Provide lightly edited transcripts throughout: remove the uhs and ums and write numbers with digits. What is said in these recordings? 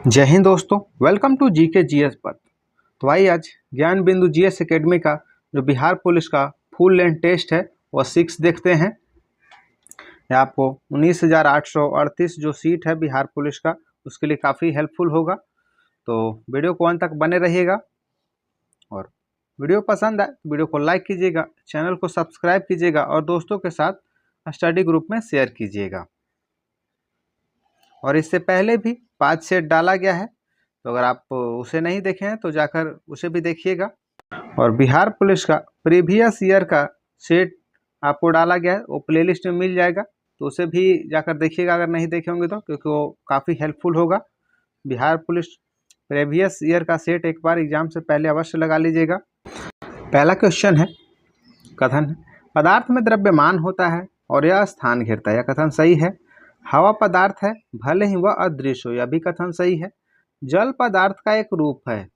जय हिंद दोस्तों, welcome to GK GS पर। तो भाई आज ज्ञान बिंदु जीएस एकेडमी का जो बिहार पुलिस का फुल लेंथ टेस्ट है वह 6 देखते हैं। ये आपको 19,838 जो सीट है बिहार पुलिस का उसके लिए काफ़ी हेल्पफुल होगा। तो वीडियो को अंत तक बने रहिएगा और वीडियो पसंद आए तो वीडियो को लाइक कीजिएगा, चैनल को सब्सक्राइब कीजिएगा और दोस्तों के साथ स्टडी ग्रुप में शेयर कीजिएगा। और इससे पहले भी 5 सेट डाला गया है, तो अगर आप उसे नहीं देखे हैं तो जाकर उसे भी देखिएगा। और बिहार पुलिस का प्रीवियस ईयर का सेट आपको डाला गया है, वो प्लेलिस्ट में मिल जाएगा, तो उसे भी जाकर देखिएगा अगर नहीं देखे होंगे तो, क्योंकि वो काफ़ी हेल्पफुल होगा। बिहार पुलिस प्रीवियस ईयर का सेट एक बार एग्जाम से पहले अवश्य लगा लीजिएगा। पहला क्वेश्चन है, कथन है, पदार्थ में द्रव्यमान होता है और यह स्थान घेरता है। यह कथन सही है। हवा पदार्थ है, भले ही वह अदृश्य हो, यह भी कथन सही है। जल पदार्थ का एक रूप है,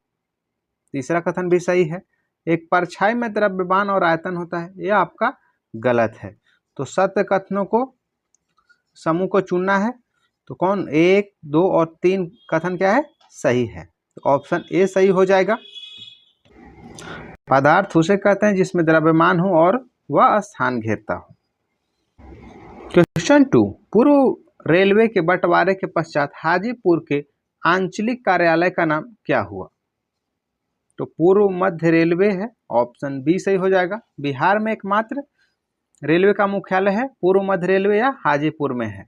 तीसरा कथन भी सही है। एक परछाई में द्रव्यमान और आयतन होता है, यह आपका गलत है। तो सत्य कथनों को समूह को चुनना है, तो कौन 1, 2 और 3 कथन क्या है, सही है। तो ऑप्शन ए सही हो जाएगा। पदार्थ उसे कहते हैं जिसमें द्रव्यमान हो और वह स्थान घेरता हो। क्वेश्चन 2, पूर्व रेलवे के बंटवारे के पश्चात हाजीपुर के आंचलिक कार्यालय का नाम क्या हुआ। तो पूर्व मध्य रेलवे है, ऑप्शन बी सही हो जाएगा। बिहार में एकमात्र रेलवे का मुख्यालय है पूर्व मध्य रेलवे या हाजीपुर में है।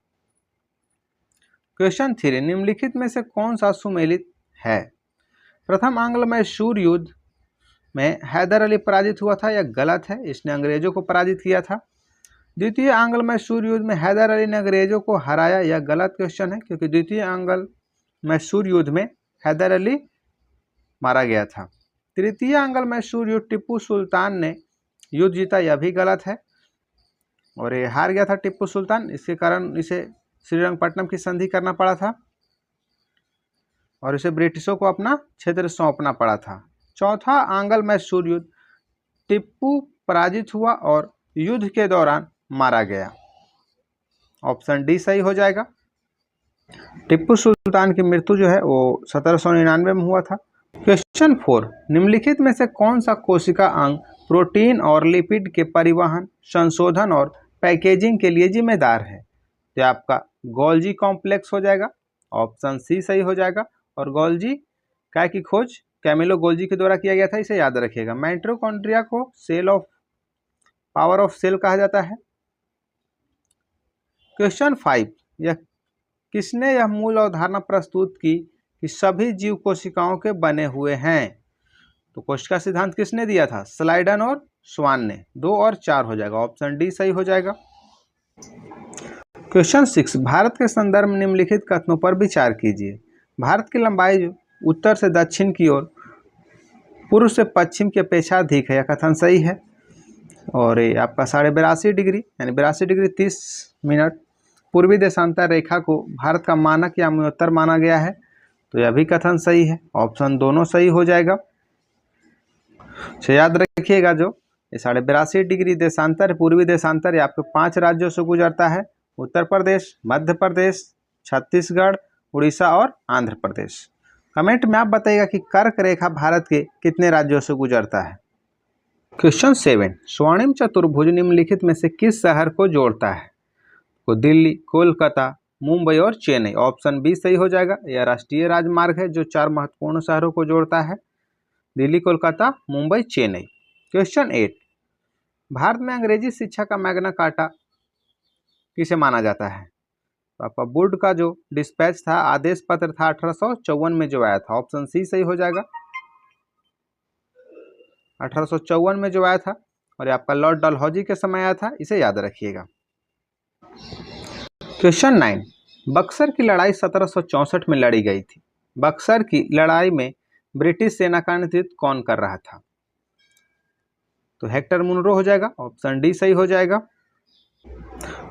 क्वेश्चन 3, निम्नलिखित में से कौन सा सुमेलित है। प्रथम आंग्ल मैसूर युद्ध में हैदर अली पराजित हुआ था, यह गलत है, इसने अंग्रेजों को पराजित किया था। द्वितीय आंग्ल मैसूर युद्ध में हैदर अली ने अंग्रेजों को हराया, यह गलत क्वेश्चन है, क्योंकि द्वितीय आंग्ल मैसूर युद्ध में हैदर अली मारा गया था। तृतीय आंग्ल मैसूर युद्ध टिप्पू सुल्तान ने युद्ध जीता, यह भी गलत है, और ये हार गया था टिप्पू सुल्तान, इसके कारण इसे श्रीरंगपट्टनम की संधि करना पड़ा था और इसे ब्रिटिशों को अपना क्षेत्र सौंपना पड़ा था। चौथा आंग्ल मैसूर युद्ध टिप्पू पराजित हुआ और युद्ध के दौरान मारा गया, ऑप्शन डी सही हो जाएगा। टिप्पू सुल्तान की मृत्यु जो है वो 1799 में हुआ था। क्वेश्चन 4, निम्नलिखित में से कौन सा कोशिका अंग प्रोटीन और लिपिड के परिवहन, संशोधन और पैकेजिंग के लिए जिम्मेदार है। तो आपका गोल्जी कॉम्प्लेक्स हो जाएगा, ऑप्शन सी सही हो जाएगा। और गोल्जी काय की खोज कैमिलो गोल्जी के द्वारा किया गया था, इसे याद रखिएगा। माइटोकॉन्ड्रिया को cell of power of cell कहा जाता है। क्वेश्चन 5, किसने यह मूल अवधारणा प्रस्तुत की कि सभी जीव कोशिकाओं के बने हुए हैं। तो कोशिका सिद्धांत किसने दिया था, स्लाइडन और स्वान ने। 2 और 4 हो जाएगा, ऑप्शन डी सही हो जाएगा। क्वेश्चन 6, भारत के संदर्भ में निम्नलिखित कथनों पर विचार कीजिए। भारत की लंबाई उत्तर से दक्षिण की ओर पूर्व से पश्चिम की अपेक्षा अधिक है, यह कथन सही है। और ये आपका 82.5 डिग्री यानी 82 डिग्री 30 मिनट पूर्वी देशांतर रेखा को भारत का मानक या मध्योत्तर माना गया है, तो यह भी कथन सही है, ऑप्शन दोनों सही हो जाएगा। तो याद रखिएगा, जो ये 82.5 डिग्री देशांतर पूर्वी देशांतर ये आपके 5 राज्यों से गुजरता है, उत्तर प्रदेश, मध्य प्रदेश, छत्तीसगढ़, उड़ीसा और आंध्र प्रदेश। कमेंट में आप बताइएगा कि कर्क रेखा भारत के कितने राज्यों से गुजरता है। क्वेश्चन 7, स्वर्णिम चतुर्भुज निम्नलिखित में से किस शहर को जोड़ता है। तो दिल्ली, कोलकाता, मुंबई और चेन्नई, ऑप्शन बी सही हो जाएगा। यह राष्ट्रीय राजमार्ग है जो 4 महत्वपूर्ण शहरों को जोड़ता है, दिल्ली, कोलकाता, मुंबई, चेन्नई। क्वेश्चन 8, भारत में अंग्रेजी शिक्षा का मैग्ना कार्टा किसे माना जाता है। तो आपका वुड का जो डिस्पैच था, आदेश पत्र था, 1854 में जो आया था, ऑप्शन सी सही हो जाएगा। 1854 में जो आया था, और ये आपका लॉर्ड डलहौजी के समय आया था, इसे याद रखिएगा। क्वेश्चन 9, बक्सर की लड़ाई 1764 में लड़ी गई थी। बक्सर की लड़ाई में ब्रिटिश सेना का नेतृत्व कौन कर रहा था। तो हेक्टर मुनरो हो जाएगा, ऑप्शन डी सही हो जाएगा।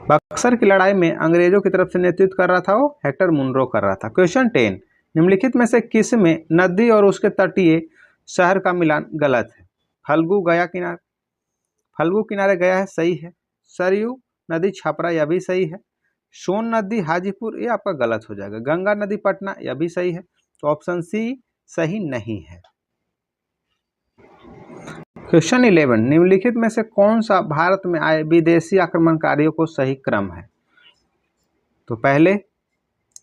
बक्सर की लड़ाई में अंग्रेजों की तरफ से नेतृत्व कर रहा था वो हेक्टर मुनरो कर रहा था। क्वेश्चन 10, निम्नलिखित में से किस में नदी और उसके तटीय शहर का मिलान गलत है। फल्गु किनारे गया है, सही है। सरयू नदी छपरा, यह भी सही है। सोन नदी हाजीपुर, ये आपका गलत हो जाएगा। गंगा नदी पटना, यह भी सही है। तो ऑप्शन सी सही नहीं है। क्वेश्चन 11, निम्नलिखित में से कौन सा भारत में आए विदेशी आक्रमणकारियों को सही क्रम है? तो पहले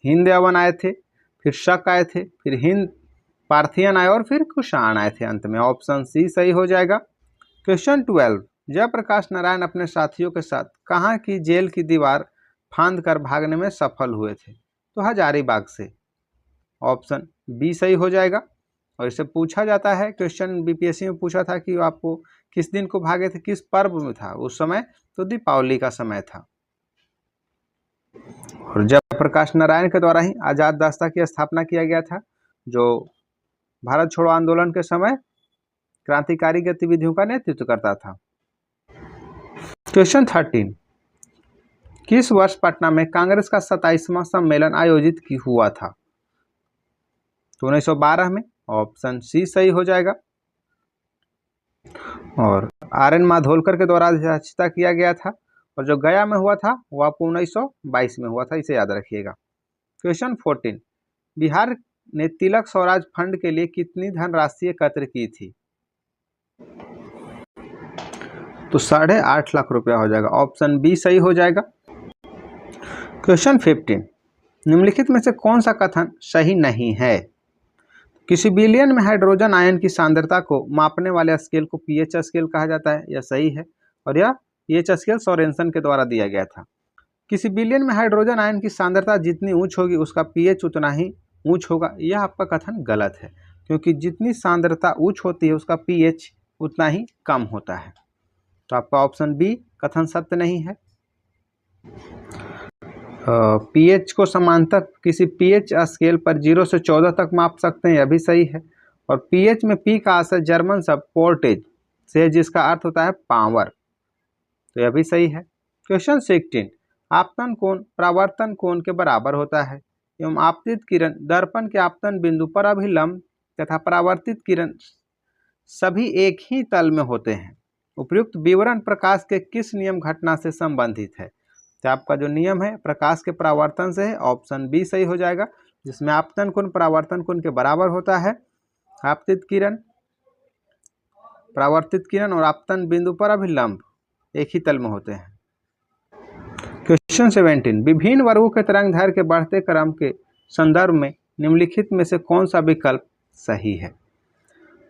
हिंद यवन आए थे, फिर शक आए थे, फिर हिंद पार्थियन आए और फिर कुषाण आए थे अंत में। ऑप्शन सी सही हो जाएगा। क्वेश्चन 12, जयप्रकाश नारायण अपने साथियों के साथ कहाँ की जेल की दीवार फांद कर भागने में सफल हुए थे? तो हजारीबाग से। ऑप्शन बी सही हो जाएगा। और इसे पूछा जाता है, क्वेश्चन बीपीएससी में पूछा था कि आपको किस दिन को भागे थे, किस पर्व में था उस समय? तो दीपावली का समय था। और जयप्रकाश नारायण के द्वारा ही आजाद रास्ता की स्थापना किया गया था, जो भारत छोड़ो आंदोलन के समय क्रांतिकारी गतिविधियों का नेतृत्व करता था। क्वेश्चन 13, किस वर्ष पटना में कांग्रेस का 27वां सम्मेलन आयोजित हुआ था? तो 1912 में। ऑप्शन सी सही हो जाएगा। और आर.एन. माधोलकर के द्वारा अध्यक्षता किया गया था, और जो गया में हुआ था वो आपको 1922 में हुआ था, इसे याद रखिएगा। क्वेश्चन 14, बिहार ने तिलक स्वराज फंड के लिए कितनी धनराशि एकत्र की थी? तो 8.5 लाख रुपया हो जाएगा। ऑप्शन बी सही हो जाएगा। क्वेश्चन 15, निम्नलिखित में से कौन सा कथन सही नहीं है? किसी विलयन में हाइड्रोजन आयन की सांद्रता को मापने वाले स्केल को पीएच स्केल कहा जाता है, यह सही है। और यह पीएच स्केल सोरेनसन के द्वारा दिया गया था। किसी विलयन में हाइड्रोजन आयन की सांद्रता जितनी ऊंच होगी उसका पीएच उतना ही ऊंच होगा, यह आपका कथन गलत है, क्योंकि जितनी सांद्रता ऊंच होती है उसका पीएच उतना ही कम होता है। तो आपका ऑप्शन बी कथन सत्य नहीं है। पीएच को समांतर किसी पीएच स्केल पर 0 से 14 तक माप सकते हैं, यह भी सही है। और पीएच में पी का आशय जर्मन शब्द पोर्टेज से, जिसका अर्थ होता है पावर, तो यह भी सही है। क्वेश्चन 16, आपतन कोण परावर्तन कोण के बराबर होता है एवं आपतित किरण दर्पण के आपतन बिंदु पर अभिलंब तथा परावर्तित किरण सभी एक ही तल में होते हैं। उपयुक्त विवरण प्रकाश के किस नियम घटना से संबंधित है? तो आपका जो नियम है प्रकाश के परावर्तन से है। ऑप्शन बी सही हो जाएगा, जिसमें आपतन कोण परावर्तन कोण के बराबर होता है। आपतित किरण, परावर्तित किरण और आपतन बिंदु पर अभिलंब एक ही तल में होते हैं। क्वेश्चन 17, विभिन्न वर्गों के तरंगदैर्घ्य के बढ़ते क्रम के संदर्भ में निम्नलिखित में से कौन सा विकल्प सही है?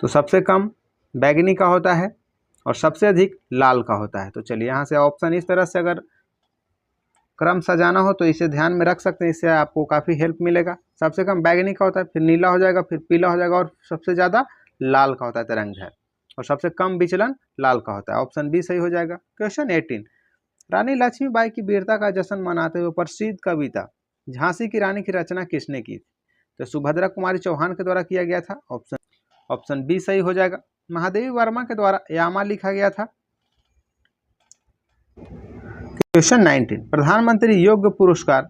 तो सबसे कम बैगनी का होता है और सबसे अधिक लाल का होता है। तो चलिए यहाँ से ऑप्शन इस तरह से अगर क्रम सजाना हो तो इसे ध्यान में रख सकते हैं, इससे आपको काफ़ी हेल्प मिलेगा। सबसे कम बैगनी का होता है, फिर नीला हो जाएगा, फिर पीला हो जाएगा और सबसे ज़्यादा लाल का होता है तरंगदैर्घ्य, और सबसे कम विचलन लाल का होता है। ऑप्शन बी सही हो जाएगा। क्वेश्चन 18, रानी लक्ष्मीबाई की वीरता का जश्न मनाते हुए प्रसिद्ध कविता झांसी की रानी की रचना किसने की थी? तो सुभद्रा कुमारी चौहान के द्वारा किया गया था। ऑप्शन बी सही हो जाएगा। महादेवी वर्मा के द्वारा यामा लिखा गया था। क्वेश्चन 19, प्रधानमंत्री योग पुरस्कार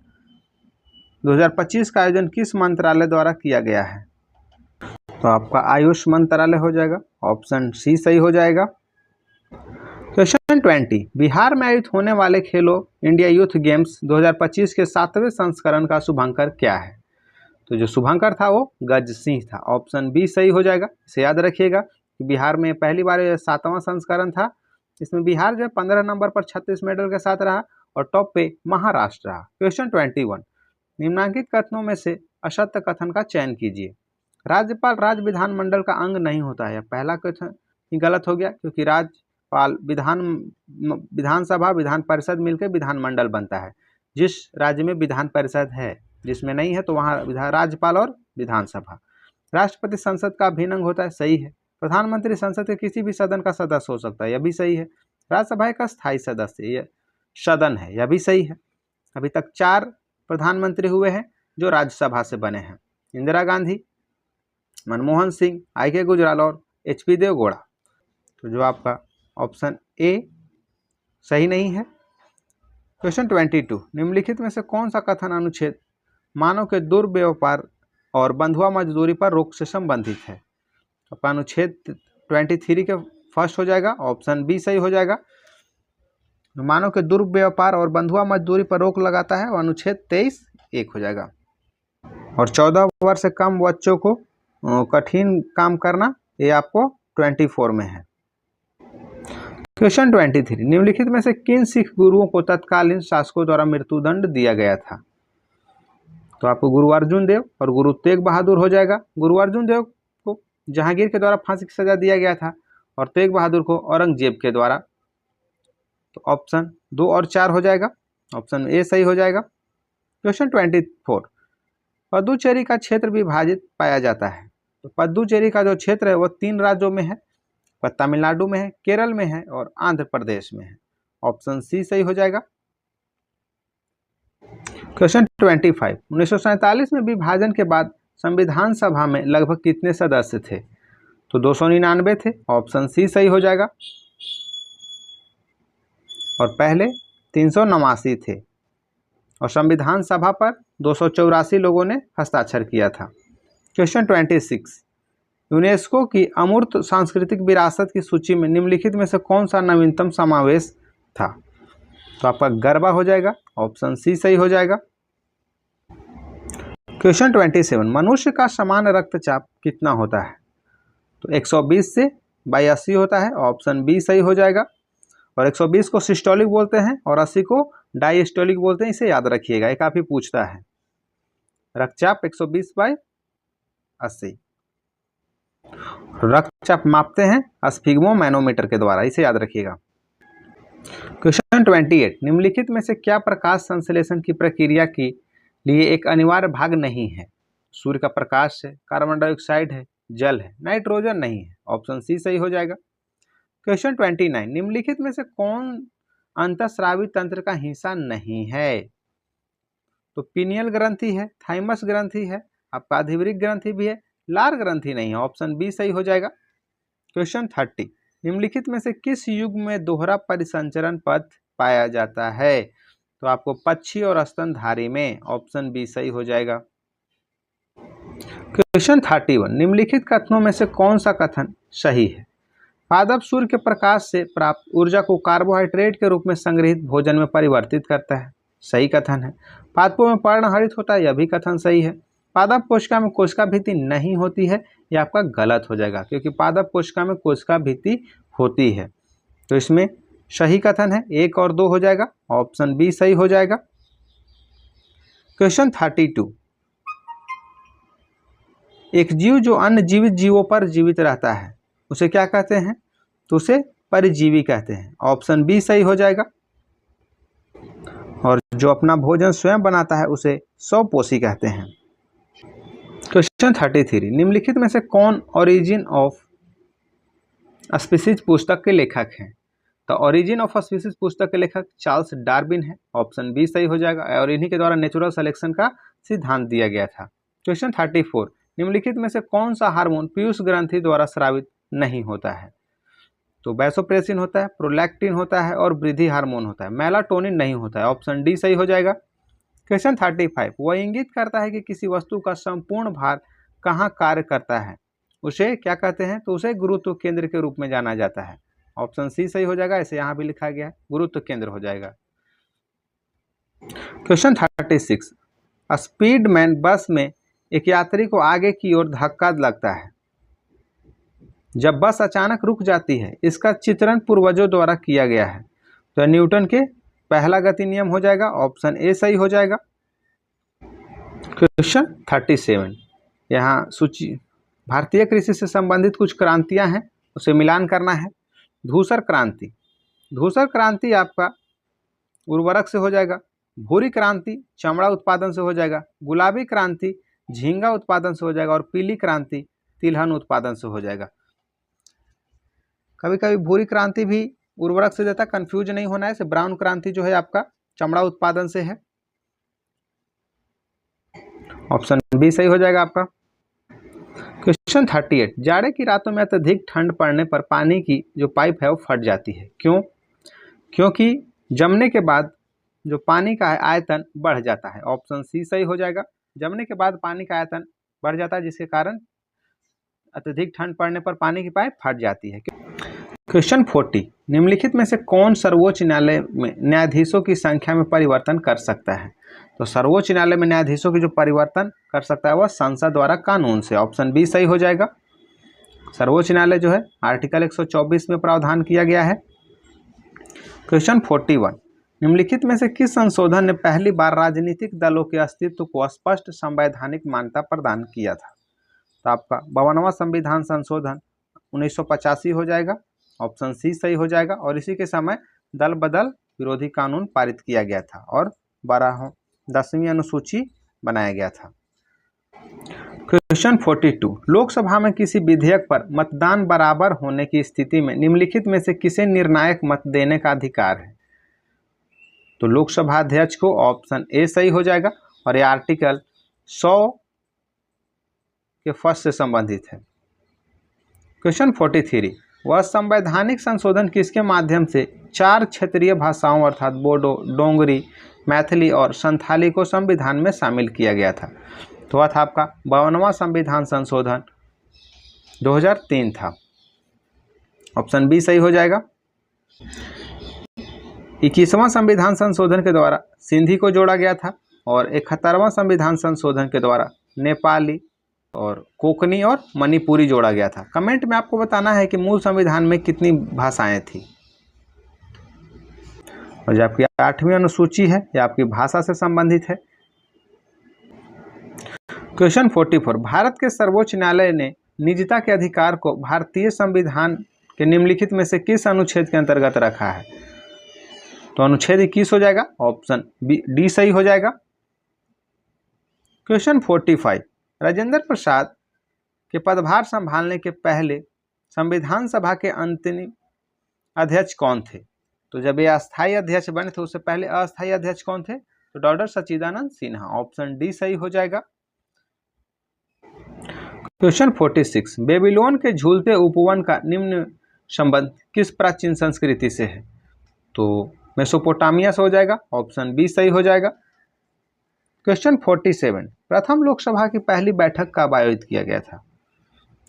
2025 का आयोजन किस मंत्रालय द्वारा किया गया है? तो आपका आयुष मंत्रालय हो जाएगा। ऑप्शन सी सही हो जाएगा। क्वेश्चन 20, बिहार में आयोजित होने वाले खेलो इंडिया यूथ गेम्स 2025 के 7वें संस्करण का शुभंकर क्या है? तो जो शुभंकर था वो गज सिंह था। ऑप्शन बी सही हो जाएगा। इसे याद रखिएगा कि बिहार में पहली बार 7वां संस्करण था। इसमें बिहार जो 15 नंबर पर 36 मेडल के साथ रहा और टॉप पे महाराष्ट्र रहा। क्वेश्चन 21, निम्नलिखित कथनों में से असत्य कथन का चयन कीजिए। राज्यपाल राज्य विधानमंडल का अंग नहीं होता है, पहला कथन ही गलत हो गया, क्योंकि राज्यपाल विधानसभा विधान परिषद मिलकर विधानमंडल बनता है। जिस राज्य में विधान परिषद है, जिसमें नहीं है तो वहाँ राज्यपाल और विधानसभा। राष्ट्रपति संसद का अभिन्न अंग होता है, सही है। प्रधानमंत्री संसद के किसी भी सदन का सदस्य हो सकता है, यह भी सही है। राज्यसभा का स्थायी सदस्य यह सदन है, यह भी सही है। अभी तक 4 प्रधानमंत्री हुए हैं जो राज्यसभा से बने हैं, इंदिरा गांधी, मनमोहन सिंह, आई.के. गुजराल और एच.पी. देवगौड़ा। तो जो आपका ऑप्शन ए सही नहीं है। क्वेश्चन 22, निम्नलिखित में से कौन सा कथन अनुच्छेद मानव के दुर्व्यवहार और बंधुआ मजदूरी पर रोक से संबंधित है? आपका अनुच्छेद 23 के फर्स्ट हो जाएगा। ऑप्शन बी सही हो जाएगा। मानव के दुर्व्यवहार और बंधुआ मजदूरी पर रोक लगाता है और अनुच्छेद 23 1 हो जाएगा। और 14 वर्ष से कम बच्चों को कठिन काम करना ये आपको 24 में है। क्वेश्चन 23, निम्नलिखित में से किन सिख गुरुओं को तत्कालीन शासकों द्वारा मृत्युदंड दिया गया था? तो आपको गुरु अर्जुन देव और गुरु तेग बहादुर हो जाएगा। गुरु अर्जुन देव को जहांगीर के द्वारा फांसी की सजा दिया गया था और तेग बहादुर को औरंगजेब के द्वारा। तो ऑप्शन 2 और 4 हो जाएगा, ऑप्शन ए सही हो जाएगा। क्वेश्चन 24, पुदुचेरी का क्षेत्र विभाजित पाया जाता है। तो पुदुचेरी का जो क्षेत्र है वो 3 राज्यों में है, तमिलनाडु में है, केरल में है और आंध्र प्रदेश में है। ऑप्शन सी सही हो जाएगा। क्वेश्चन 25, 1947 में विभाजन के बाद संविधान सभा में लगभग कितने सदस्य थे? तो 299 थे, ऑप्शन सी सही हो जाएगा। और पहले 389 थे और संविधान सभा पर 284 लोगों ने हस्ताक्षर किया था। क्वेश्चन 26, यूनेस्को की अमूर्त सांस्कृतिक विरासत की सूची में निम्नलिखित में से कौन सा नवीनतम समावेश था? तो आपका गरबा हो जाएगा, ऑप्शन सी सही हो जाएगा। क्वेश्चन 27, मनुष्य का सामान्य रक्तचाप कितना होता है? तो 120 से 82 होता है, ऑप्शन बी सही हो जाएगा। और 120 को सिस्टोलिक बोलते हैं और 80 को डायस्टोलिक बोलते हैं, इसे याद रखिएगा, ये काफी पूछता है। रक्तचाप 120/80। रक्तचाप मापते हैं स्फिग्मोमैनोमीटर के द्वारा, इसे याद रखिएगा। क्वेश्चन 28, निम्नलिखित में से क्या प्रकाश संश्लेषण की प्रक्रिया के लिए एक अनिवार्य भाग नहीं है? सूर्य का प्रकाश है, कार्बन डाइऑक्साइड है, जल है, नाइट्रोजन नहीं है। ऑप्शन सी सही हो जाएगा। क्वेश्चन 29, निम्नलिखित में से कौन अंतःस्रावी तंत्र का हिस्सा नहीं है? तो पीनियल ग्रंथि है, थाइमस ग्रंथि है, आपका अधिवृक्क ग्रंथि भी है, लार ग्रंथि नहीं है। ऑप्शन बी सही हो जाएगा। क्वेश्चन 30, निम्नलिखित में से किस युग में दोहरा परिसंचरण पथ पाया जाता है? तो आपको पक्षी और स्तनधारी में। ऑप्शन बी सही हो जाएगा। क्वेश्चन 31, निम्नलिखित कथनों में से कौन सा कथन सही है? पादप सूर्य के प्रकाश से प्राप्त ऊर्जा को कार्बोहाइड्रेट के रूप में संग्रहित भोजन में परिवर्तित करता है, सही कथन है। पादपों में पर्ण हरित होता है, यह भी कथन सही है। पादप कोशिका में कोशिका भित्ति नहीं होती है, यह आपका गलत हो जाएगा, क्योंकि पादप कोशिका में कोशिका भित्ति होती है। तो इसमें सही कथन है 1 और 2 हो जाएगा, ऑप्शन बी सही हो जाएगा। क्वेश्चन 32, एक जीव जो अन्य जीवित जीवों पर जीवित रहता है उसे क्या कहते हैं? तो उसे परिजीवी कहते हैं। ऑप्शन बी सही हो जाएगा। और जो अपना भोजन स्वयं बनाता है उसे स्वपोषी कहते हैं। क्वेश्चन 33, निम्नलिखित में से कौन ओरिजिन ऑफ स्पीसीज पुस्तक के लेखक हैं? तो ओरिजिन ऑफ स्पीसीज पुस्तक के लेखक चार्ल्स डार्विन है। ऑप्शन बी सही हो जाएगा और इन्हीं के द्वारा नेचुरल सिलेक्शन का सिद्धांत दिया गया था। क्वेश्चन 34, निम्नलिखित में से कौन सा हार्मोन पीयूष ग्रंथि द्वारा स्रावित नहीं होता है? तो वैसोप्रेसिन होता है, प्रोलैक्टिन होता है और वृद्धि हार्मोन होता है, मेलाटोनिन नहीं होता है। ऑप्शन डी सही हो जाएगा। क्वेश्चन 35, वह इंगित करता है कि किसी वस्तु का संपूर्ण भार कहाँ कार्य करता है, उसे क्या कहते हैं? तो उसे गुरुत्व केंद्र के रूप में जाना जाता है। ऑप्शन सी सही हो जाएगा, ऐसे यहाँ भी लिखा गया है, गुरुत्व केंद्र हो जाएगा। क्वेश्चन 36, स्पीडमैन बस में एक यात्री को आगे की ओर धक्का लगता है जब बस अचानक रुक जाती है, इसका चित्रण पूर्वजों द्वारा किया गया है। तो न्यूटन के पहला गति नियम हो जाएगा, ऑप्शन ए सही हो जाएगा। क्वेश्चन 37, यहाँ सूची भारतीय कृषि से संबंधित कुछ क्रांतियां हैं, उसे मिलान करना है। धूसर क्रांति, धूसर क्रांति आपका उर्वरक से हो जाएगा। भूरी क्रांति चमड़ा उत्पादन से हो जाएगा। गुलाबी क्रांति झींगा उत्पादन से हो जाएगा और पीली क्रांति तिलहन उत्पादन से हो जाएगा। कभी कभी भूरी क्रांति भी उर्वरक से देता, कंफ्यूज नहीं होना है। इसे ब्राउन क्रांति जो है आपका चमड़ा उत्पादन से है। ऑप्शन बी सही हो जाएगा आपका। क्वेश्चन 38, जाड़े की रातों में अत्यधिक ठंड पड़ने पर पानी की जो पाइप है वो फट जाती है, क्यों? क्योंकि जमने के बाद जो पानी का है आयतन बढ़ जाता है। ऑप्शन सी सही हो जाएगा। जमने के बाद पानी का आयतन बढ़ जाता है, जिसके कारण अत्यधिक ठंड पड़ने पर पानी की पाइप फट जाती है। क्वेश्चन 40, निम्नलिखित में से कौन सर्वोच्च न्यायालय में न्यायाधीशों की संख्या में परिवर्तन कर सकता है? तो सर्वोच्च न्यायालय में न्यायाधीशों की जो परिवर्तन कर सकता है वह संसद द्वारा कानून से। ऑप्शन बी सही हो जाएगा। सर्वोच्च न्यायालय जो है आर्टिकल 124 में प्रावधान किया गया है। क्वेश्चन 41, निम्नलिखित में से किस संशोधन ने पहली बार राजनीतिक दलों के अस्तित्व को स्पष्ट संवैधानिक मान्यता प्रदान किया था? तो आपका 52वां संविधान संशोधन 1985 हो जाएगा। ऑप्शन सी सही हो जाएगा। और इसी के समय दल बदल विरोधी कानून पारित किया गया था और 10वीं अनुसूची बनाया गया था। क्वेश्चन 42, लोकसभा में किसी विधेयक पर मतदान बराबर होने की स्थिति में निम्नलिखित में से किसे निर्णायक मत देने का अधिकार है? तो लोकसभा अध्यक्ष को। ऑप्शन ए सही हो जाएगा। और ये आर्टिकल 100 के फर्स्ट से संबंधित है। क्वेश्चन 43, वह संवैधानिक संशोधन किसके माध्यम से 4 क्षेत्रीय भाषाओं अर्थात बोडो, डोंगरी, मैथिली और संथाली को संविधान में शामिल किया गया था? तो वह था आपका 52वां संविधान संशोधन 2003 था। ऑप्शन बी सही हो जाएगा। 21वां संविधान संशोधन के द्वारा सिंधी को जोड़ा गया था और 71वां संविधान संशोधन के द्वारा नेपाली और कोंकणी और मणिपुरी जोड़ा गया था। कमेंट में आपको बताना है कि मूल संविधान में कितनी भाषाएं थी। और जो आपकी 8वीं अनुसूची है यह आपकी भाषा से संबंधित है। क्वेश्चन 44, भारत के सर्वोच्च न्यायालय ने निजता के अधिकार को भारतीय संविधान के निम्नलिखित में से किस अनुच्छेद के अंतर्गत रखा है? तो अनुच्छेद 21 हो जाएगा। ऑप्शन डी सही हो जाएगा। क्वेश्चन 45, राजेंद्र प्रसाद के पदभार संभालने के पहले संविधान सभा के अंतिम अध्यक्ष कौन थे? तो जब ये अस्थायी अध्यक्ष बने थे उससे पहले अस्थायी अध्यक्ष कौन थे? तो डॉक्टर सच्चिदानंद सिन्हा। ऑप्शन डी सही हो जाएगा। क्वेश्चन 46, बेबीलोन के झूलते उपवन का निम्न संबंध किस प्राचीन संस्कृति से है? तो मेसोपोटामिया से हो जाएगा। ऑप्शन बी सही हो जाएगा। क्वेश्चन 47, प्रथम लोकसभा की पहली बैठक कब आयोजित किया गया था?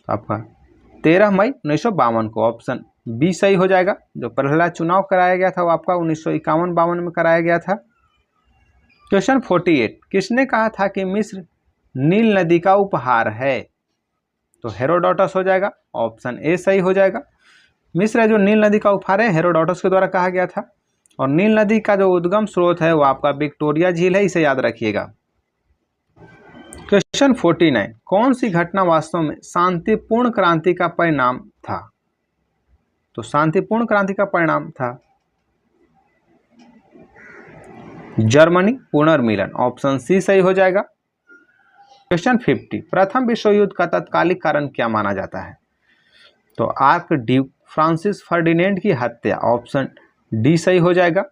आपका 13 मई 1952 को। ऑप्शन बी सही हो जाएगा। जो पहला चुनाव कराया गया था वो आपका 1951-52 में कराया गया था। क्वेश्चन 48, किसने कहा था कि मिस्र नील नदी का उपहार है? तो हेरोडोटस हो जाएगा। ऑप्शन ए सही हो जाएगा। मिस्र जो नील नदी का उपहार है हेरोडोटस के द्वारा कहा गया था। और नील नदी का जो उद्गम स्रोत है वो आपका विक्टोरिया झील है, इसे याद रखिएगा। क्वेश्चन 49, कौन सी घटना वास्तव में शांतिपूर्ण क्रांति का परिणाम था? तो शांतिपूर्ण क्रांति का परिणाम था जर्मनी पुनर्मिलन। ऑप्शन सी सही हो जाएगा। क्वेश्चन 50, प्रथम विश्व युद्ध का तत्कालिक कारण क्या माना जाता है? तो आर्क ड्यूक फ्रांसिस फर्डिनेंड की हत्या। ऑप्शन डी सही हो जाएगा।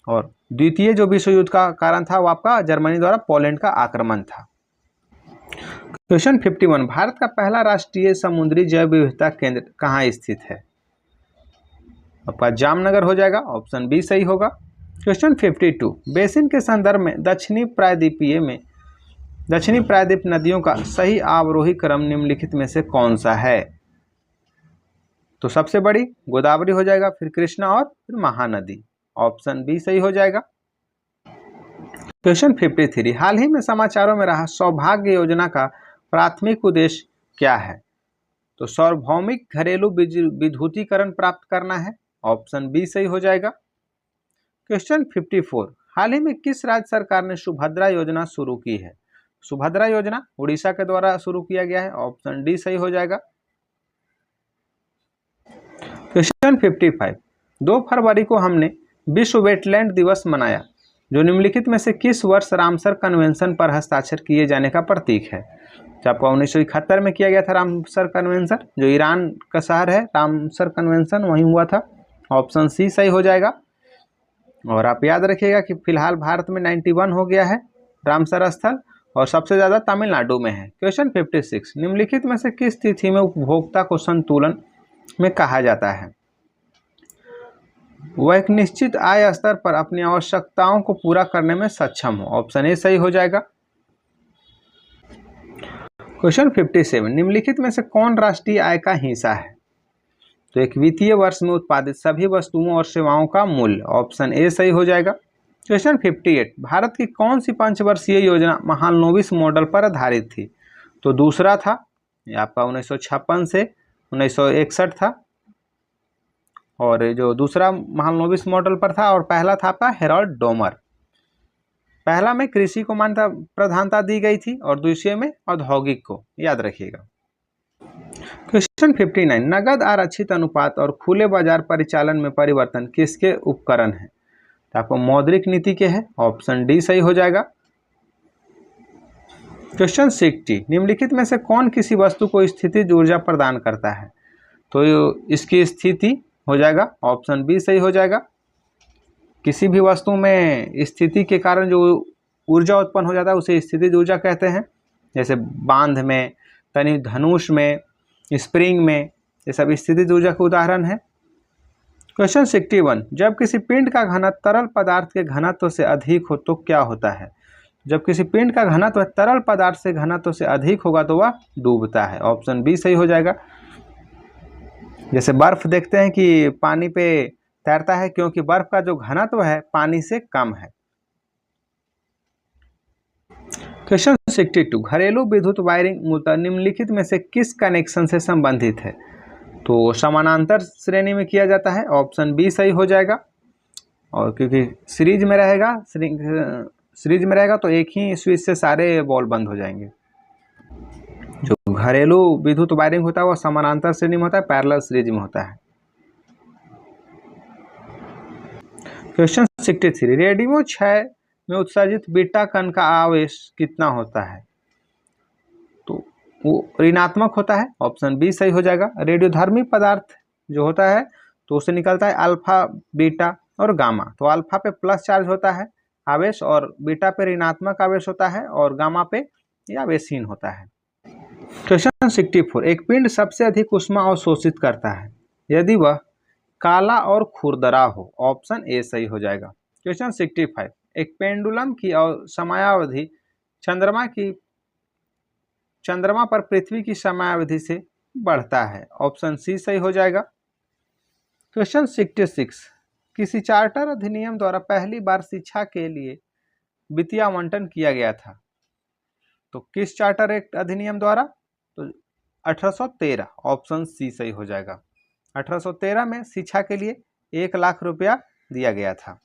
और द्वितीय जो विश्व युद्ध का कारण था वो आपका जर्मनी द्वारा पोलैंड का आक्रमण था। क्वेश्चन 51, भारत का पहला राष्ट्रीय समुद्री जैव विविधता केंद्र कहाँ स्थित है? आपका जामनगर हो जाएगा। ऑप्शन बी सही होगा। क्वेश्चन 52, बेसिन के संदर्भ में दक्षिणी प्रायद्वीप नदियों का सही अवरोही क्रम निम्नलिखित में से कौन सा है? तो सबसे बड़ी गोदावरी हो जाएगा, फिर कृष्णा और फिर महानदी। ऑप्शन बी सही हो जाएगा। क्वेश्चन 53, हाल ही में समाचारों में रहा सौभाग्य योजना का प्राथमिक उद्देश्य क्या है? तो सार्वभौमिक घरेलू विद्युतीकरण प्राप्त करना है। ऑप्शन बी सही हो जाएगा। क्वेश्चन 54, हाल ही में किस राज्य सरकार ने सुभद्रा योजना शुरू की है? सुभद्रा योजना उड़ीसा के द्वारा शुरू किया गया है। ऑप्शन डी सही हो जाएगा। क्वेश्चन 55, 2 फरवरी को हमने विश्व वेटलैंड दिवस मनाया, जो निम्नलिखित में से किस वर्ष रामसर कन्वेंशन पर हस्ताक्षर किए जाने का प्रतीक है? तो आपका 1971 में किया गया था रामसर कन्वेंशन, जो ईरान का शहर है रामसर कन्वेंशन वहीं हुआ था। ऑप्शन सी सही हो जाएगा। और आप याद रखिएगा कि फिलहाल भारत में 91 हो गया है रामसर स्थल और सबसे ज़्यादा तमिलनाडु में है। क्वेश्चन 56, निम्नलिखित में से किस तिथि में उपभोक्ता को संतुलन में कहा जाता है? वह एक निश्चित आय स्तर पर अपनी आवश्यकताओं को पूरा करने में सक्षम हो। ऑप्शन ए सही हो जाएगा। क्वेश्चन 57, निम्नलिखित में से कौन राष्ट्रीय आय का हिस्सा है? तो एक वित्तीय वर्ष में उत्पादित सभी वस्तुओं और सेवाओं का मूल्य। ऑप्शन ए सही हो जाएगा। क्वेश्चन 58, भारत की कौन सी पंचवर्षीय योजना महालनोबिस मॉडल पर आधारित थी? तो दूसरा था, ये आपका 1956 से 1961 था, और जो दूसरा महालनोबिस मॉडल पर था, और पहला था आपका हेरोल्ड डोमर। पहला में कृषि को मान्यता प्रधानता दी गई थी और दूसरे में औद्योगिक को, याद रखिएगा। क्वेश्चन 59, नगद आरक्षित अनुपात और खुले बाजार परिचालन में परिवर्तन किसके उपकरण है? तो आपको मौद्रिक नीति के है, ऑप्शन डी सही हो जाएगा। क्वेश्चन 60, निम्नलिखित में से कौन किसी वस्तु को स्थितिज ऊर्जा प्रदान करता है? तो इसकी स्थिति हो जाएगा, ऑप्शन बी सही हो जाएगा। किसी भी वस्तु में स्थिति के कारण जो ऊर्जा उत्पन्न हो जाता है उसे स्थितिज ऊर्जा कहते हैं, जैसे बांध में, तनि धनुष में, स्प्रिंग में, ये सब स्थितिज ऊर्जा के उदाहरण है। क्वेश्चन 61, जब किसी पिंड का घनत्व तरल पदार्थ के घनत्व से अधिक हो तो क्या होता है? जब किसी पिंड का घनत्व तरल पदार्थ से घनत्व से अधिक होगा तो वह डूबता है, ऑप्शन बी सही हो जाएगा। जैसे बर्फ देखते हैं कि पानी पे तैरता है क्योंकि बर्फ का जो घनत्व है पानी से कम है। क्वेश्चन 62, घरेलू विद्युत वायरिंग मूलतः निम्नलिखित में से किस कनेक्शन से संबंधित है? तो समानांतर श्रेणी में किया जाता है, ऑप्शन बी सही हो जाएगा। और क्योंकि सीरीज में रहेगा तो एक ही स्विच से सारे बॉल बंद हो जाएंगे। जो घरेलू विद्युत वायरिंग होता है वो समानांतर श्रेणी में होता है, पैरेलल सीरीज में होता है। क्वेश्चन 63, रेडियो क्षय में उत्सर्जित बीटा कण का आवेश कितना होता है? तो वो ऋणात्मक होता है, ऑप्शन बी सही हो जाएगा। रेडियोधर्मी पदार्थ जो होता है तो उससे निकलता है अल्फा, बीटा और गामा। तो अल्फा पे प्लस चार्ज होता है आवेश, और बीटा पे ऋणात्मक आवेश होता है, और गामा पे यह आवेशहीन होता है। क्वेश्चन 64, एक पिंड सबसे अधिक ऊष्मा अवशोषित करता है यदि वह काला और खुरदरा हो, ऑप्शन ए सही हो जाएगा। क्वेश्चन 65, एक पेंडुलम की समयावधि चंद्रमा पर पृथ्वी की समयावधि से बढ़ता है, ऑप्शन सी सही हो जाएगा। क्वेश्चन 66, किसी चार्टर अधिनियम द्वारा पहली बार शिक्षा के लिए वित्तीय आवंटन किया गया था? तो किस चार्टर एक्ट अधिनियम द्वारा? तो 1813, ऑप्शन सी सही हो जाएगा। 1813 में शिक्षा के लिए 1 लाख रुपया दिया गया था।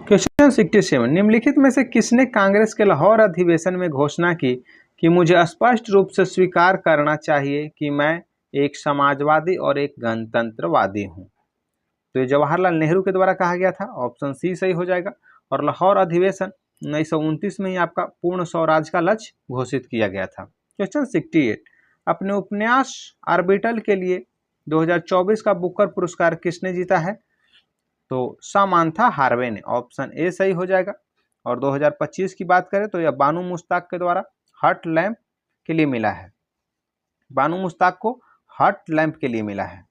क्वेश्चन 67, निम्नलिखित में से किसने कांग्रेस के लाहौर अधिवेशन में घोषणा की कि मुझे स्पष्ट रूप से स्वीकार करना चाहिए कि मैं एक समाजवादी और एक गणतंत्रवादी हूं? तो ये जवाहरलाल नेहरू के द्वारा कहा गया था, ऑप्शन सी सही हो जाएगा। और लाहौर अधिवेशन 1929 में ही आपका पूर्ण स्वराज का लक्ष्य घोषित किया गया था। क्वेश्चन 68, अपने उपन्यास आर्बिटल के लिए 2024 का बुकर पुरस्कार किसने जीता है? तो सामांथा हार्वे ने, ऑप्शन ए सही हो जाएगा। और 2025 की बात करें तो यह बानू मुश्ताक के द्वारा हॉट लैंप के लिए मिला है। बानू मुश्ताक को हॉट लैंप के लिए मिला है।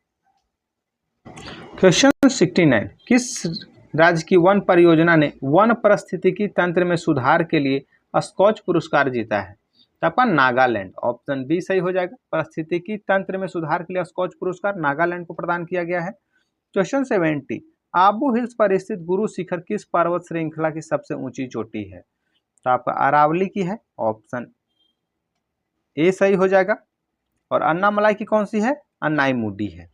क्वेश्चन 69, किस राज्य की वन परियोजना ने वन पारिस्थितिकी तंत्र में सुधार के लिए स्कॉच पुरस्कार जीता है? तो नागालैंड, ऑप्शन बी सही हो जाएगा। पारिस्थितिकी तंत्र में सुधार के लिए स्कॉच पुरस्कार नागालैंड को प्रदान किया गया है। क्वेश्चन 70, आबू हिल्स पर स्थित गुरु शिखर किस पर्वत श्रृंखला की सबसे ऊंची चोटी है? तो आपका अरावली की है, ऑप्शन ए सही हो जाएगा। और अन्नामलाई की कौन सी है? अन्नाईमुडी है।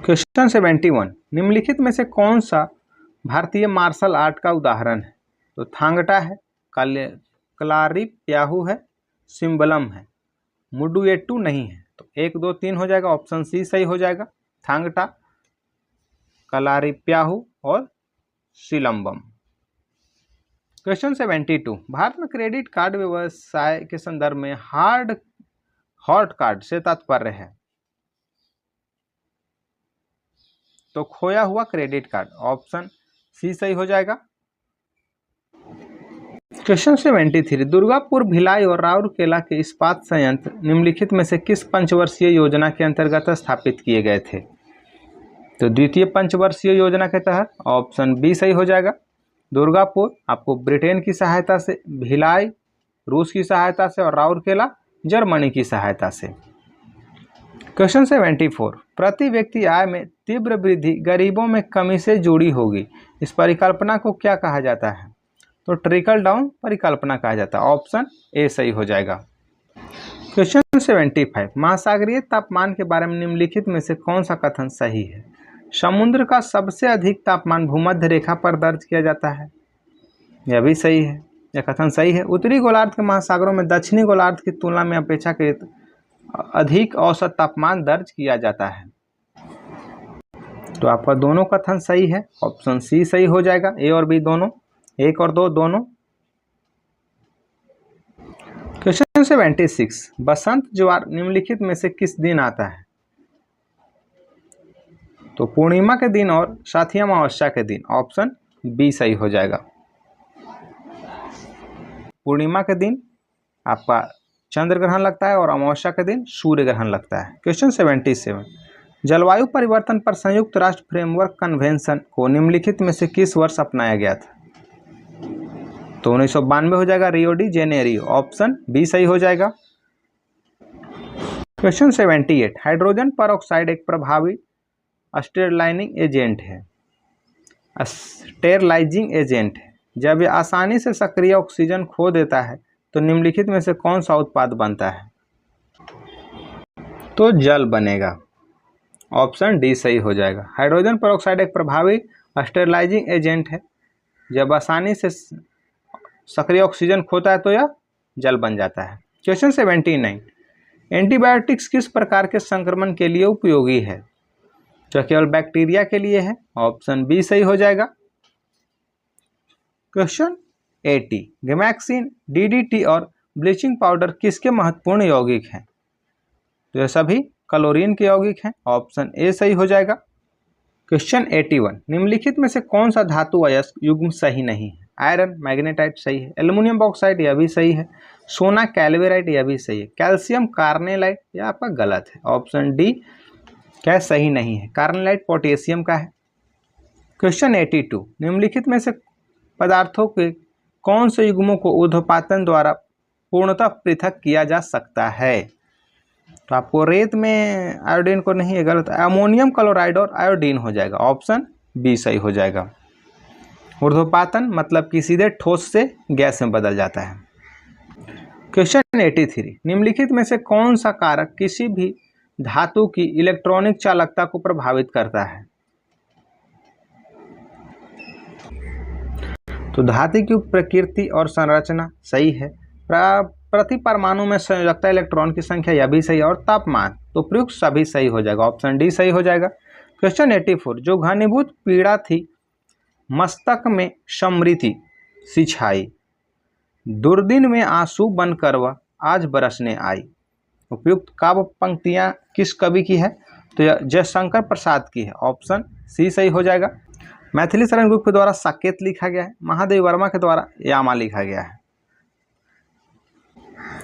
क्वेश्चन 71, निम्नलिखित में से कौन सा भारतीय मार्शल आर्ट का उदाहरण है? तो थांगटा है, कलारिप्याहु है, सिम्बलम है, मुडुएट्टू नहीं है। तो 1, 2, 3 हो जाएगा, ऑप्शन सी सही हो जाएगा। थांगटा, कलारिप्याहु और सिलम्बम। क्वेश्चन 72, भारत में क्रेडिट कार्ड व्यवसाय के संदर्भ में हॉट कार्ड से तात्पर्य है? तो खोया हुआ क्रेडिट कार्ड, ऑप्शन सी सही हो जाएगा। क्वेश्चन 73, दुर्गापुर, भिलाई और राउरकेला के इस्पात संयंत्र निम्नलिखित में से किस पंचवर्षीय योजना के अंतर्गत स्थापित किए गए थे? तो द्वितीय पंचवर्षीय योजना के तहत, ऑप्शन बी सही हो जाएगा। दुर्गापुर आपको ब्रिटेन की सहायता से, भिलाई रूस की सहायता से और राउरकेला जर्मनी की सहायता से। क्वेश्चन 74, प्रति व्यक्ति आय में तीव्र वृद्धि गरीबों में कमी से जुड़ी होगी, इस परिकल्पना को क्या कहा जाता है? तो ट्रिकल डाउन परिकल्पना कहा जाता है। ऑप्शन ए सही हो जाएगा। क्वेश्चन 75, महासागरीय तापमान के बारे में निम्नलिखित में से कौन सा कथन सही है? समुद्र का सबसे अधिक तापमान भूमध्य रेखा पर दर्ज किया जाता है, यह भी सही है, यह कथन सही है। उत्तरी गोलार्ध के महासागरों में दक्षिणी गोलार्ध की तुलना में अपेक्षाकृत अधिक औसत तापमान दर्ज किया जाता है। तो आपका दोनों कथन सही है, ऑप्शन सी सही हो जाएगा। ए और बी दोनों, 1 और 2 दोनों। क्वेश्चन 76, बसंत ज्वार निम्नलिखित में से किस दिन आता है? तो पूर्णिमा के दिन और साथ ही अमावस्या के दिन, ऑप्शन बी सही हो जाएगा। पूर्णिमा के दिन आपका चंद्र ग्रहण लगता है और अमावस्या के दिन सूर्य ग्रहण लगता है। क्वेश्चन 77, जलवायु परिवर्तन पर संयुक्त राष्ट्र फ्रेमवर्क कन्वेंशन को निम्नलिखित में से किस वर्ष अपनाया गया था? तो 1992 हो जाएगा, Rio de Janeiro, option B सही हो जाएगा। क्वेश्चन 78, हाइड्रोजन परऑक्साइड एक प्रभावी स्टेरलाइजिंग एजेंट है, स्टेरलाइजिंग एजेंट है। जब यह आसानी से सक्रिय ऑक्सीजन खो देता है तो निम्नलिखित में से कौन सा उत्पाद बनता है? तो जल बनेगा, ऑप्शन डी सही हो जाएगा। हाइड्रोजन परऑक्साइड एक प्रभावी स्टेरलाइजिंग एजेंट है, जब आसानी से सक्रिय ऑक्सीजन खोता है तो यह जल बन जाता है। क्वेश्चन 79, एंटीबायोटिक्स किस प्रकार के संक्रमण के लिए उपयोगी है? तो केवल बैक्टीरिया के लिए है, ऑप्शन बी सही हो जाएगा। क्वेश्चन 80, गैमेक्सिन, डीडीटी और ब्लीचिंग पाउडर किसके महत्वपूर्ण यौगिक हैं? तो ये सभी क्लोरीन के यौगिक हैं, ऑप्शन ए सही हो जाएगा। क्वेश्चन 81, निम्नलिखित में से कौन सा धातु अयस्क युग्म सही नहीं है? आयरन मैग्नेटाइट सही है, एल्युमिनियम बॉक्साइड यह भी सही है, सोना कैल्वेराइट यह भी सही है, कैल्शियम कार्नेलाइट यह आपका गलत है, ऑप्शन डी क्या सही नहीं है, कार्नेलाइट पोटेशियम का है। क्वेश्चन 82, निम्नलिखित में से पदार्थों के कौन से युग्मों को ऊर्ध्वपातन द्वारा पूर्णतः पृथक किया जा सकता है? तो आपको रेत में आयोडीन को नहीं है, गलत, अमोनियम क्लोराइड और आयोडीन हो जाएगा, ऑप्शन बी सही हो जाएगा। ऊर्ध्वपातन मतलब कि सीधे ठोस से गैस में बदल जाता है। क्वेश्चन 83, निम्नलिखित में से कौन सा कारक किसी भी धातु की इलेक्ट्रॉनिक चालकता को प्रभावित करता है? तो धातु की प्रकृति और संरचना सही है, प्रति परमाणु में संयोजकता इलेक्ट्रॉन की संख्या यह भी सही है, और तापमान, तो प्रयुक्त सभी सही हो जाएगा, ऑप्शन डी सही हो जाएगा। क्वेश्चन 84, जो घनीभूत पीड़ा थी मस्तक में समृद्धि सिछाई, दुर्दिन में आंसू बनकर वह आज बरसने आई। उपयुक्त काव्य पंक्तियां किस कवि की है? तो यह जयशंकर प्रसाद की है, ऑप्शन सी सही हो जाएगा। मैथिली शरण गुप्त के द्वारा साकेत लिखा गया है, महादेव वर्मा के द्वारा यामा लिखा गया है।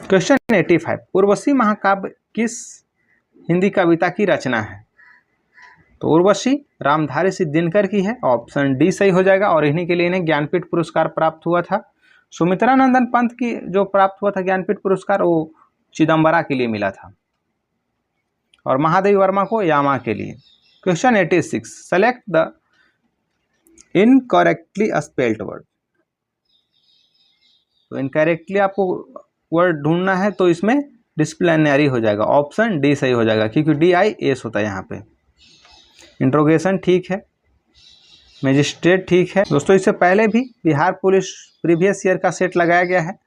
क्वेश्चन 85, उर्वशी महाकाव्य किस हिंदी कविता की रचना है? तो उर्वशी रामधारी सिंह दिनकर की है, ऑप्शन डी सही हो जाएगा, और इन्हीं के लिए इन्हें ज्ञानपीठ पुरस्कार प्राप्त हुआ था। सुमित्रानंदन पंत की जो प्राप्त हुआ था ज्ञानपीठ पुरस्कार वो चिदम्बरा के लिए मिला था, और महादेव वर्मा को यामा के लिए। Question 86, select the incorrectly spelled word. तो इनकरेक्टली आपको वर्ड ढूंढना है, तो इसमें डिसिप्लिनरी हो जाएगा, ऑप्शन डी सही हो जाएगा, क्योंकि DIS होता है यहाँ पे। इंट्रोगेशन ठीक है, मजिस्ट्रेट ठीक है। दोस्तों इससे पहले भी बिहार पुलिस प्रीवियस ईयर का सेट लगाया गया है,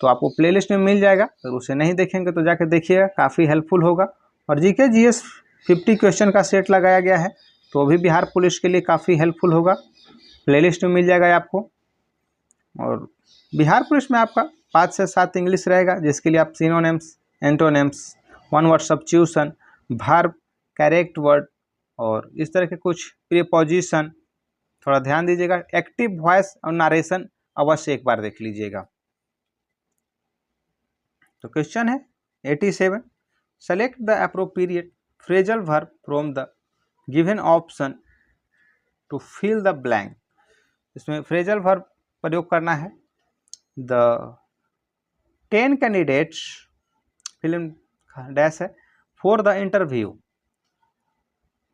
तो आपको प्लेलिस्ट में मिल जाएगा, अगर उसे नहीं देखेंगे तो जाकर देखिएगा, काफ़ी हेल्पफुल होगा। और GK GS 50 क्वेश्चन का सेट लगाया गया है, तो भी बिहार पुलिस के लिए काफ़ी हेल्पफुल होगा, प्लेलिस्ट में मिल जाएगा आपको। और बिहार पुलिस में आपका 5 से 7 इंग्लिश रहेगा, जिसके लिए आप synonyms, antonyms, one word substitution, verb, correct word और इस तरह के कुछ प्रीपोजिशन थोड़ा ध्यान दीजिएगा। एक्टिव वॉइस और नारेशन अवश्य एक बार देख लीजिएगा। तो क्वेश्चन है 87, select the appropriate phrasal verb from the given option to fill the blank. इसमें फ्रेजल वर्ब प्रयोग करना है। द 10 कैंडिडेट्स, फिल्म डैश है, फॉर द इंटरव्यू,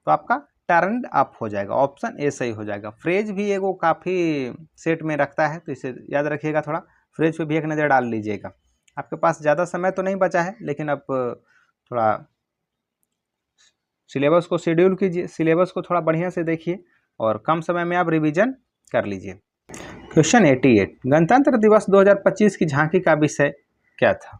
तो आपका टर्न्ड अप हो जाएगा, ऑप्शन ए सही हो जाएगा। फ्रेज भी एगो काफ़ी सेट में रखता है, तो इसे याद रखिएगा, थोड़ा फ्रेज पे भी एक नज़र डाल लीजिएगा। आपके पास ज़्यादा समय तो नहीं बचा है, लेकिन अब थोड़ा सिलेबस को शेड्यूल कीजिए, सिलेबस को थोड़ा बढ़िया से देखिए और कम समय में आप रिवीजन कर लीजिए। क्वेश्चन 88, गणतंत्र दिवस 2025 की झांकी का विषय क्या था?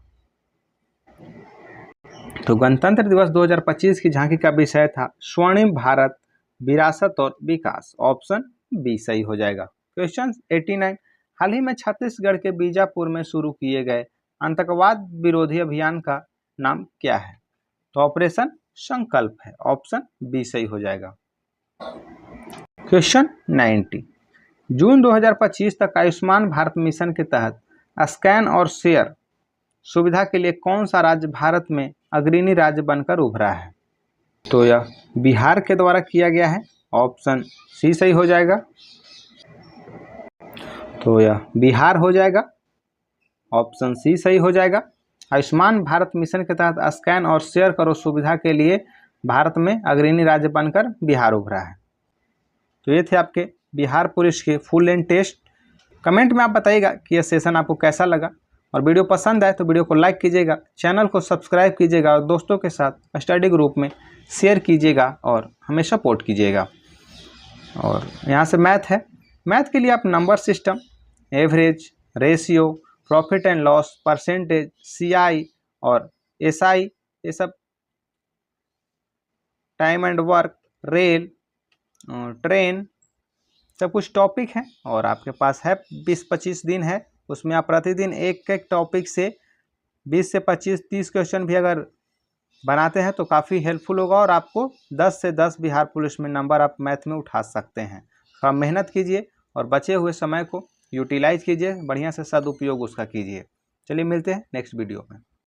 तो गणतंत्र दिवस 2025 की झांकी का विषय था स्वर्णिम भारत, विरासत और विकास, ऑप्शन बी सही हो जाएगा। क्वेश्चन 89, हाल ही में छत्तीसगढ़ के बीजापुर में शुरू किए गए आतंकवाद विरोधी अभियान का नाम क्या है? तो ऑपरेशन संकल्प है, ऑप्शन बी सही हो जाएगा। क्वेश्चन 90, जून 2025 तक आयुष्मान भारत मिशन के तहत स्कैन और शेयर सुविधा के लिए कौन सा राज्य भारत में अग्रणी राज्य बनकर उभरा है? तो यह बिहार के द्वारा किया गया है, ऑप्शन सी सही हो जाएगा। तो यह बिहार हो जाएगा, ऑप्शन सी सही हो जाएगा। आयुष्मान भारत मिशन के तहत स्कैन और शेयर करो सुविधा के लिए भारत में अग्रणी राज्य बनकर बिहार उभरा है। तो ये थे आपके बिहार पुलिस के फुल लेंथ टेस्ट। कमेंट में आप बताइएगा कि यह सेशन आपको कैसा लगा, और वीडियो पसंद आए तो वीडियो को लाइक कीजिएगा, चैनल को सब्सक्राइब कीजिएगा और दोस्तों के साथ स्टडी ग्रुप में शेयर कीजिएगा और हमें सपोर्ट कीजिएगा। और यहाँ से मैथ है, मैथ के लिए आप number system, average, ratio, profit and loss, percentage, CI और एसआई, ये सब, time and work, rail, train, सब कुछ टॉपिक है। और आपके पास है 20-25 दिन है, उसमें आप प्रतिदिन एक एक टॉपिक से 20 से 25-30 क्वेश्चन भी अगर बनाते हैं तो काफ़ी हेल्पफुल होगा, और आपको 10 से 10 बिहार पुलिस में नंबर आप मैथ में उठा सकते हैं। थोड़ा मेहनत कीजिए और बचे हुए समय को यूटिलाइज कीजिए, बढ़िया से सदुपयोग उसका कीजिए। चलिए मिलते हैं नेक्स्ट वीडियो में।